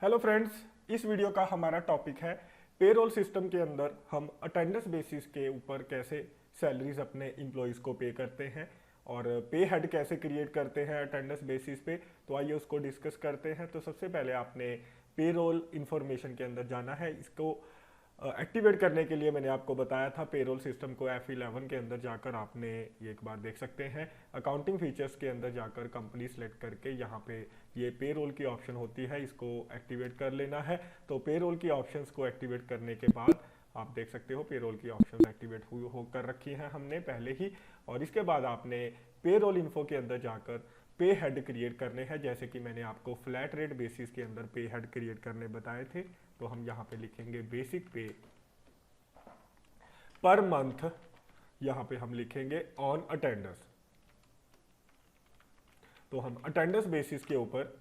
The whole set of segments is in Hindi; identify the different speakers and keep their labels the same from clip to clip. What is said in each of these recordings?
Speaker 1: हेलो फ्रेंड्स, इस वीडियो का हमारा टॉपिक है पेरोल सिस्टम के अंदर हम अटेंडेंस बेसिस के ऊपर कैसे सैलरीज अपने एम्प्लॉयज़ को पे करते हैं और पे हेड कैसे क्रिएट करते हैं अटेंडेंस बेसिस पे। तो आइए उसको डिस्कस करते हैं। तो सबसे पहले आपने पेरोल इंफॉर्मेशन के अंदर जाना है। इसको एक्टिवेट करने के लिए मैंने आपको बताया था पेरोल सिस्टम को F11 के अंदर जाकर आपने ये एक बार देख सकते हैं। अकाउंटिंग फीचर्स के अंदर जाकर कंपनी सेलेक्ट करके यहाँ पे ये पेरोल की ऑप्शन होती है, इसको एक्टिवेट कर लेना है। तो पेरोल की ऑप्शंस को एक्टिवेट करने के बाद आप देख सकते हो पेरोल की ऑप्शन एक्टिवेट होकर रखी है हमने पहले ही। और इसके बाद आपने पेरोल इन्फो के अंदर जाकर पे हेड क्रिएट करने हैं, जैसे कि मैंने आपको फ्लैट रेट बेसिस के अंदर पे हेड क्रिएट करने बताए थे। तो हम यहाँ पे लिखेंगे बेसिक पे पर मंथ, यहाँ पे हम लिखेंगे ऑन अटेंडेंस। तो हम अटेंडेंस बेसिस के ऊपर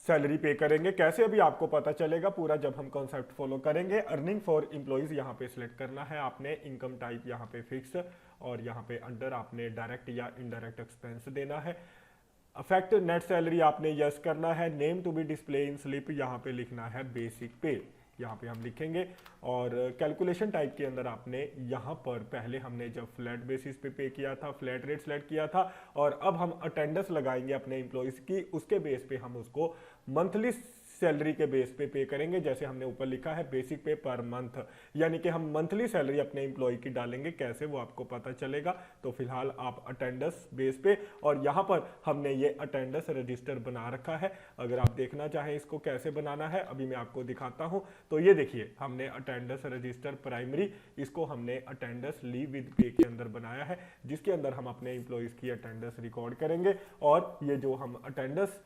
Speaker 1: सैलरी पे करेंगे। कैसे अभी आपको पता चलेगा पूरा जब हम कॉन्सेप्ट फॉलो करेंगे। अर्निंग फॉर एम्प्लॉइज यहाँ पे सिलेक्ट करना है आपने, इनकम टाइप यहाँ पे फिक्स और यहाँ पे अंडर आपने डायरेक्ट या इनडायरेक्ट एक्सपेंस देना है। अफेक्ट नेट सैलरी आपने यस करना है। Name to be display in slip यहाँ पे लिखना है बेसिक पे, यहाँ पे हम लिखेंगे। और कैलकुलेशन टाइप के अंदर आपने यहाँ पर पहले हमने जब फ्लैट बेसिस पे किया था, फ्लैट रेट सेलेक्ट किया था, और अब हम अटेंडेंस लगाएंगे अपने एम्प्लॉयज़ की, उसके बेस पे हम उसको मंथली सैलरी के बेस पे करेंगे। जैसे हमने ऊपर लिखा है बेसिक पे पर मंथ, यानी कि हम मंथली सैलरी अपने एम्प्लॉय की डालेंगे। कैसे वो आपको पता चलेगा। तो फिलहाल आप अटेंडेंस बेस पे, और यहाँ पर हमने ये अटेंडेंस रजिस्टर बना रखा है। अगर आप देखना चाहें इसको कैसे बनाना है अभी मैं आपको दिखाता हूँ। तो ये देखिए हमने अटेंडेंस रजिस्टर प्राइमरी, इसको हमने अटेंडेंस लीव विद पे के अंदर बनाया है, जिसके अंदर हम अपने एम्प्लॉयज़ की अटेंडेंस रिकॉर्ड करेंगे। और ये जो हम अटेंडेंस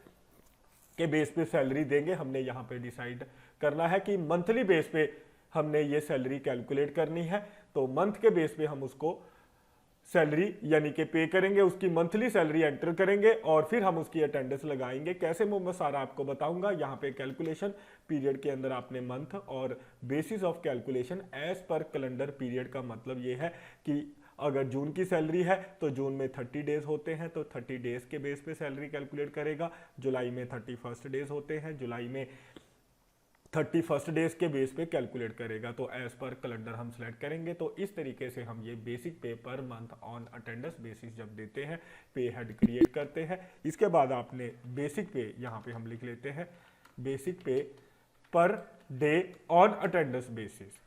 Speaker 1: के बेस पे सैलरी देंगे, हमने यहाँ पे डिसाइड करना है कि मंथली बेस पे हमने ये सैलरी कैलकुलेट करनी है। तो मंथ के बेस पे हम उसको सैलरी यानी कि पे करेंगे, उसकी मंथली सैलरी एंटर करेंगे और फिर हम उसकी अटेंडेंस लगाएंगे। कैसे मैं सारा आपको बताऊंगा। यहाँ पे कैलकुलेशन पीरियड के अंदर आपने मंथ और basis of calculation as per calendar period का मतलब ये है कि अगर जून की सैलरी है तो जून में 30 डेज होते हैं तो 30 डेज के बेस पे सैलरी कैलकुलेट करेगा। जुलाई में 31 डेज होते हैं, जुलाई में 31 डेज के बेस पे कैलकुलेट करेगा। तो एज पर कैलेंडर हम सेलेक्ट करेंगे। तो इस तरीके से हम ये बेसिक पे per month on attendance basis जब देते हैं पे हेड क्रिएट करते हैं। इसके बाद आपने बेसिक पे यहाँ पे हम लिख लेते हैं बेसिक पे पर डे ऑन अटेंडेंस बेसिस।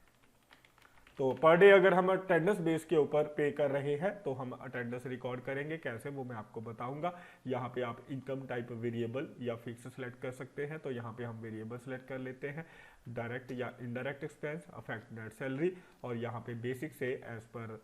Speaker 1: तो पर डे अगर हम अटेंडेंस बेस के ऊपर पे कर रहे हैं तो हम अटेंडेंस रिकॉर्ड करेंगे। कैसे वो मैं आपको बताऊंगा। यहाँ पे आप इनकम टाइप वेरिएबल या फिक्स सेलेक्ट कर सकते हैं। तो यहाँ पे हम वेरिएबल सेलेक्ट कर लेते हैं, डायरेक्ट या indirect expense, affect net salary, और यहाँ पे बेसिक से as per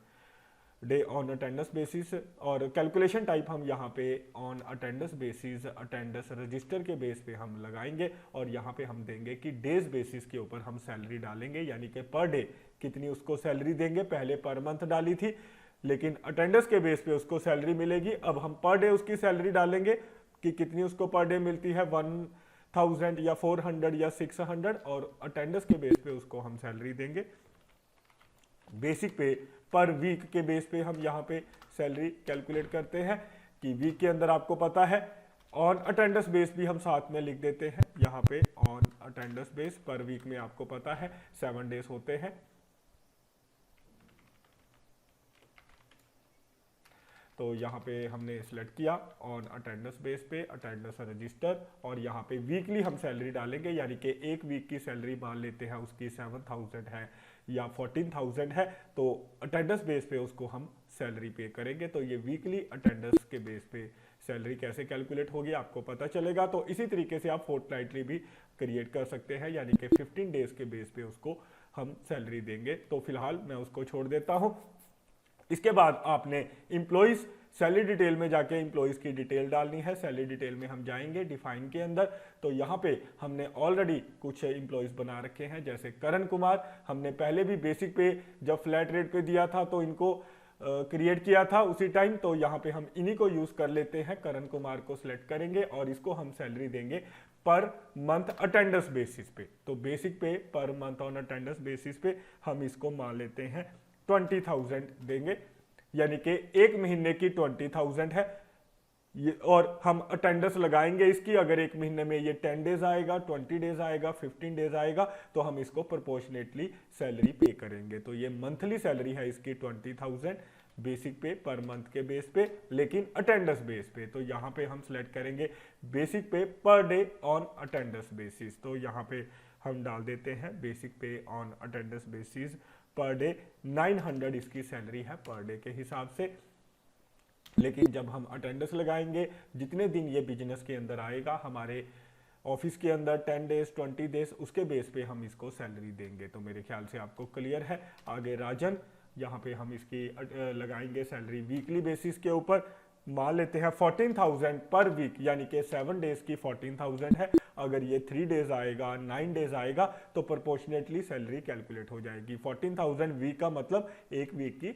Speaker 1: day on attendance basis. और कैलकुलेशन टाइप हम यहाँ पे on attendance basis attendance register के बेस पे हम लगाएंगे। और यहाँ पे हम देंगे कि डेज बेसिस के ऊपर हम सैलरी डालेंगे, यानी कि पर डे कितनी उसको सैलरी देंगे। पहले पर मंथ डाली थी लेकिन अटेंडेंस के बेस पे उसको सैलरी मिलेगी। अब हम पर डे उसकी सैलरी डालेंगे कि कितनी उसको पर डे मिलती है, 1000 या 400 या 600, और अटेंडेंस के बेस पे उसको हम सैलरी देंगे। बेसिक पे पर वीक के बेस पे हम यहाँ पे सैलरी कैलकुलेट करते हैं कि वीक के अंदर आपको पता है ऑन अटेंडेंस बेस भी हम साथ में लिख देते हैं। यहाँ पे ऑन अटेंडेंस बेस पर वीक में आपको पता है 7 डेज होते हैं। तो यहाँ पे हमने सिलेक्ट किया ऑन अटेंडेंस बेस पे अटेंडेंस रजिस्टर, और यहाँ पे वीकली हम सैलरी डालेंगे, यानी कि एक वीक की सैलरी मान लेते हैं उसकी 7000 है या 14000 है। तो अटेंडेंस बेस पे उसको हम सैलरी पे करेंगे। तो ये वीकली अटेंडेंस के बेस पे सैलरी कैसे कैलकुलेट होगी आपको पता चलेगा। तो इसी तरीके से आप फोर्टनाइटली भी क्रिएट कर सकते हैं, यानी कि 15 डेज के बेस पे उसको हम सैलरी देंगे। तो फिलहाल मैं उसको छोड़ देता हूँ। इसके बाद आपने एम्प्लॉइज सैलरी डिटेल में जाके एम्प्लॉइज की डिटेल डालनी है। सैलरी डिटेल में हम जाएंगे डिफाइन के अंदर। तो यहाँ पे हमने ऑलरेडी कुछ एम्प्लॉइज बना रखे हैं, जैसे करण कुमार। हमने पहले भी बेसिक पे जब फ्लैट रेट पे दिया था तो इनको क्रिएट किया था उसी टाइम। तो यहाँ पे हम इन्हीं को यूज कर लेते हैं, करण कुमार को सिलेक्ट करेंगे और इसको हम सैलरी देंगे पर मंथ अटेंडेंस बेसिस पे। तो बेसिक पे per month on attendance basis पे हम इसको मान लेते हैं 20,000 देंगे, यानी कि एक महीने की 20,000 है। ये, और हम अटेंडेंस लगाएंगे इसकी, अगर एक महीने में ये 10 डेज आएगा, 20 डेज आएगा, 15 डेज आएगा, तो हम इसको प्रोपोर्शनेटली सैलरी पे करेंगे। तो ये मंथली सैलरी है इसकी 20,000 बेसिक पे पर मंथ के बेस पे, लेकिन अटेंडेंस बेस पे। तो यहाँ पे हम सिलेक्ट करेंगे बेसिक पे पर डे ऑन अटेंडेंस बेसिस। तो यहाँ पे हम डाल देते हैं बेसिक पे on attendance basis per day 900 इसकी सैलरी है पर डे के हिसाब से। लेकिन जब हम अटेंडेंस लगाएंगे, जितने दिन ये बिजनेस के अंदर आएगा हमारे ऑफिस के अंदर 10 डेज 20 डेज, उसके बेस पे हम इसको सैलरी देंगे। तो मेरे ख्याल से आपको क्लियर है। आगे राजन, यहाँ पे हम इसकी लगाएंगे सैलरी वीकली बेसिस के ऊपर। मान लेते हैं 14,000 पर वीक, यानी कि 7 डेज की 14,000 है। अगर ये 3 डेज आएगा, 9 डेज आएगा, तो प्रोपोर्शनेटली सैलरी कैलकुलेट हो जाएगी। 14,000 वीक का मतलब एक वीक की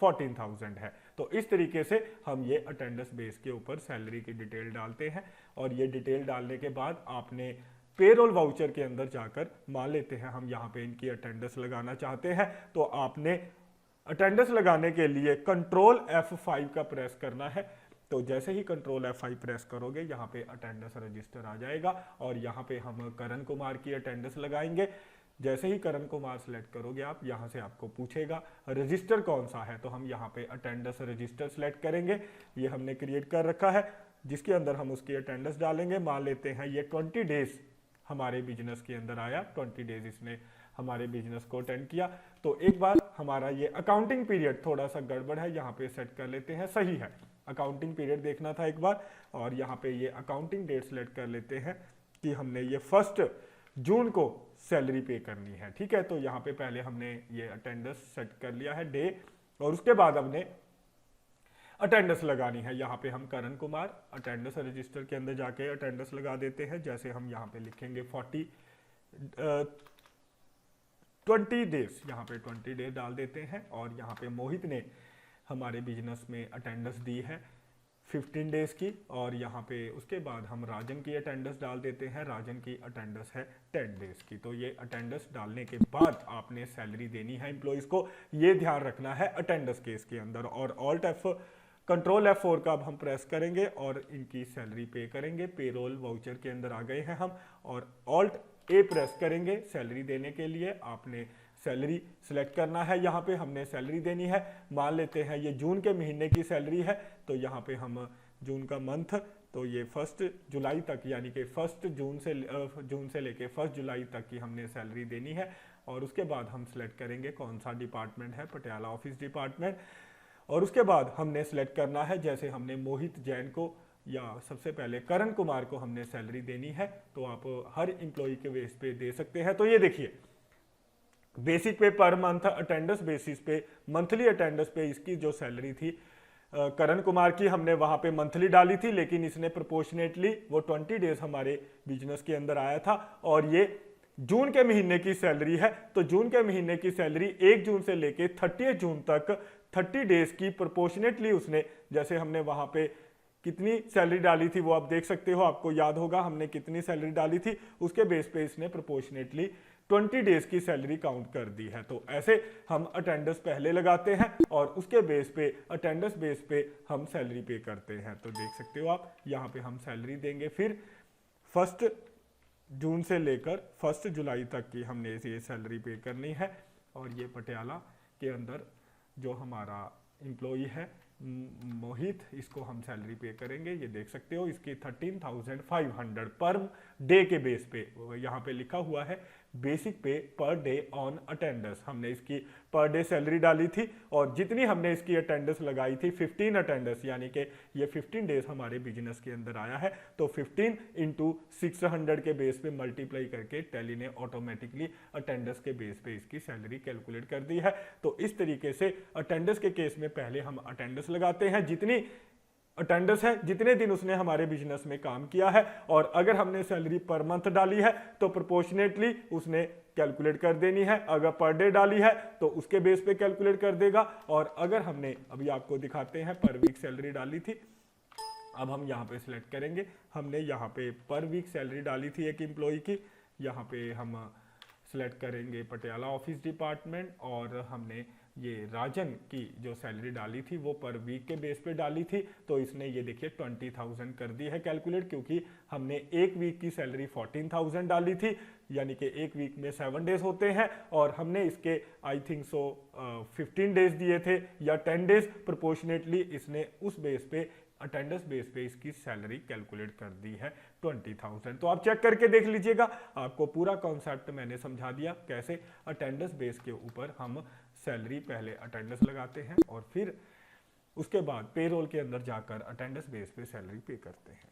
Speaker 1: 14,000 है। तो इस तरीके से हम ये अटेंडेंस बेस के ऊपर सैलरी की डिटेल डालते हैं। और ये डिटेल डालने के बाद आपने पेरोल वाउचर के अंदर जाकर, मान लेते हैं हम यहाँ पे इनकी अटेंडेंस लगाना चाहते हैं, तो आपने अटेंडेंस लगाने के लिए कंट्रोल F5 का प्रेस करना है। तो जैसे ही कंट्रोल F5 प्रेस करोगे, यहाँ पे अटेंडेंस रजिस्टर आ जाएगा और यहाँ पे हम करण कुमार की अटेंडेंस लगाएंगे। जैसे ही करण कुमार सेलेक्ट करोगे आप, यहाँ से आपको पूछेगा रजिस्टर कौन सा है, तो हम यहाँ पे अटेंडेंस रजिस्टर सेलेक्ट करेंगे। ये हमने क्रिएट कर रखा है, जिसके अंदर हम उसकी अटेंडेंस डालेंगे। मान लेते हैं ये 20 डेज हमारे बिजनेस के अंदर आया, 20 डेज इसने हमारे बिजनेस को अटेंड किया। तो एक बार हमारा ये अकाउंटिंग पीरियड थोड़ा सा गड़बड़ है, यहाँ पे सेट कर लेते हैं, सही है। अकाउंटिंग पीरियड देखना था एक बार, और यहाँ पे ये अकाउंटिंग डेट सेलेक्ट कर लेते हैं कि हमने ये 1 जून को सैलरी पे करनी है। ठीक है, तो यहाँ पे पहले हमने ये अटेंडेंस सेट कर लिया है डे, और उसके बाद हमने अटेंडेंस लगानी है। यहाँ पे हम करण कुमार अटेंडेंस रजिस्टर के अंदर जाके अटेंडेंस लगा देते हैं। जैसे हम यहाँ पे लिखेंगे 20 डेज, यहाँ पे 20 डेज डाल देते हैं। और यहाँ पे मोहित ने हमारे बिजनेस में अटेंडेंस दी है 15 डेज की, और यहाँ पे उसके बाद हम राजन की अटेंडेंस डाल देते हैं। राजन की अटेंडेंस है 10 डेज की। तो ये अटेंडेंस डालने के बाद आपने सैलरी देनी है एम्प्लॉइज को, ये ध्यान रखना है अटेंडेंस केस के अंदर। और कंट्रोल F4 का अब हम प्रेस करेंगे और इनकी सैलरी पे करेंगे। पेरोल वाउचर के अंदर आ गए हैं हम, और ऑल्ट A प्रेस करेंगे सैलरी देने के लिए। आपने सैलरी सिलेक्ट करना है, यहाँ पे हमने सैलरी देनी है। मान लेते हैं ये जून के महीने की सैलरी है, तो यहाँ पे हम जून का मंथ, तो ये 1 जुलाई तक, यानी कि 1 जून से लेके 1 जुलाई तक की हमने सैलरी देनी है। और उसके बाद हम सिलेक्ट करेंगे कौन सा डिपार्टमेंट है, पटियाला ऑफिस डिपार्टमेंट। और उसके बाद हमने सिलेक्ट करना है, जैसे हमने मोहित जैन को या सबसे पहले करण कुमार को हमने सैलरी देनी है, तो आप हर एम्प्लॉय के बेस पे दे सकते हैं। तो ये देखिए, बेसिक पे पर मंथ अटेंडेंस बेसिस पे, मंथली अटेंडेंस पे इसकी जो सैलरी थी करण कुमार की, हमने वहां पे मंथली डाली थी, लेकिन इसने प्रोपोर्शनेटली वो 20 डेज हमारे बिजनेस के अंदर आया था। और ये जून के महीने की सैलरी है, तो जून के महीने की सैलरी 1 जून से लेके 30 जून तक 30 डेज की प्रोपोर्शनेटली उसने, जैसे हमने वहां पे कितनी सैलरी डाली थी वो आप देख सकते हो, आपको याद होगा हमने कितनी सैलरी डाली थी, उसके बेस पे इसने प्रोपोर्शनेटली 20 डेज की सैलरी काउंट कर दी है। तो ऐसे हम अटेंडेंस पहले लगाते हैं और उसके बेस पे, अटेंडेंस बेस पे हम सैलरी पे करते हैं। तो देख सकते हो आप, यहाँ पे हम सैलरी देंगे। फिर 1 जून से लेकर 1 जुलाई तक की हमने ये सैलरी पे करनी है। और ये पटियाला के अंदर जो हमारा एम्प्लॉई है मोहित, इसको हम सैलरी पे करेंगे। ये देख सकते हो इसकी 13,500 पर डे के बेस पे, यहाँ पे लिखा हुआ है बेसिक पे पर डे ऑन अटेंडेंस। हमने इसकी पर डे सैलरी डाली थी, और जितनी हमने इसकी अटेंडेंस लगाई थी 15 अटेंडेंस, यानी कि ये 15 डेज हमारे बिजनेस के अंदर आया है, तो 15 इंटू 600 के बेस पे मल्टीप्लाई करके टैली ने ऑटोमेटिकली अटेंडेंस के बेस पे इसकी सैलरी कैलकुलेट कर दी है। तो इस तरीके से अटेंडेंस के केस में पहले हम अटेंडेंस लगाते हैं, जितनी अटेंडेंस है, जितने दिन उसने हमारे बिजनेस में काम किया है। और अगर हमने सैलरी पर मंथ डाली है तो प्रोपोर्शनेटली उसने कैलकुलेट कर देनी है। अगर पर डे डाली है तो उसके बेस पे कैलकुलेट कर देगा। और अगर हमने, अभी आपको दिखाते हैं, पर वीक सैलरी डाली थी, अब हम यहाँ पे सिलेक्ट करेंगे। हमने यहाँ पे पर वीक सैलरी डाली थी एक एम्प्लॉय की, यहाँ पे हम सिलेक्ट करेंगे पटियाला ऑफिस डिपार्टमेंट, और हमने ये राजन की जो सैलरी डाली थी वो पर वीक के बेस पे डाली थी, तो इसने ये देखिए 20,000 कर दी है कैलकुलेट, क्योंकि हमने एक वीक की सैलरी 14,000 डाली थी, यानी कि एक वीक में 7 डेज होते हैं और हमने इसके आई थिंक सो 15 डेज दिए थे या 10 डेज, प्रोपोर्शनेटली इसने उस बेस पे अटेंडेंस बेस पे इसकी सैलरी कैलकुलेट कर दी है 20,000। तो आप चेक करके देख लीजिएगा, आपको पूरा कॉन्सेप्ट मैंने समझा दिया कैसे अटेंडेंस बेस के ऊपर हम सैलरी पहले अटेंडेंस लगाते हैं और फिर उसके बाद पेरोल के अंदर जाकर अटेंडेंस बेस पे सैलरी पे करते हैं।